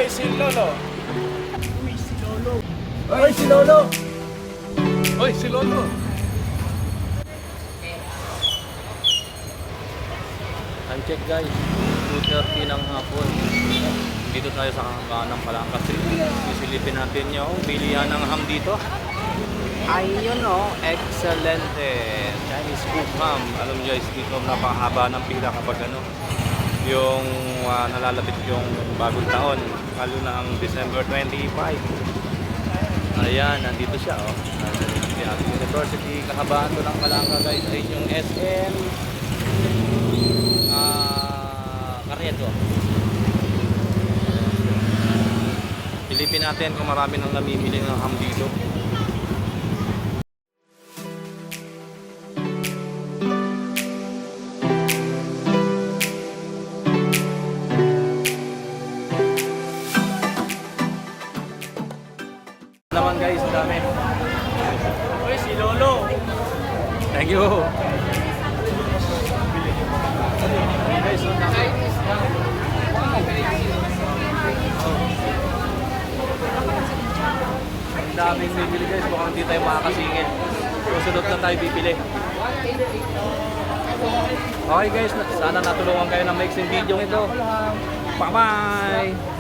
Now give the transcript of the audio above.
Hoy, si Lolo. Hoy, si Lolo! Hoy, si Lolo. Time check guys, 2:30 ng hapon. Dito tayo sa kakakanan ng Palangka Street. Sisilipin natin yung bilihan ng ham dito. Ayun o, excelente. Chinese cook ham. Alam nyo guys, dito napakahaba ng pila kapag ano, yung nalalapit yung bagong taon. Lalo na ang December 25. Ayan, nandito siya oh. Nandito yung University, kahabaan to ng Palangka guys. Ayun yung SM Carriedo. Pilipin natin kung marami nang namimili ng ham dito. Naman guys, dami. Hoy, si Lolo! Thank you. Guys, ang daming bibili guys, mukhang hindi tayo makakasingit. Susunod na tayo bibili. Okay guys, sana natulungan kayo ng maiksing video ito. Bye bye!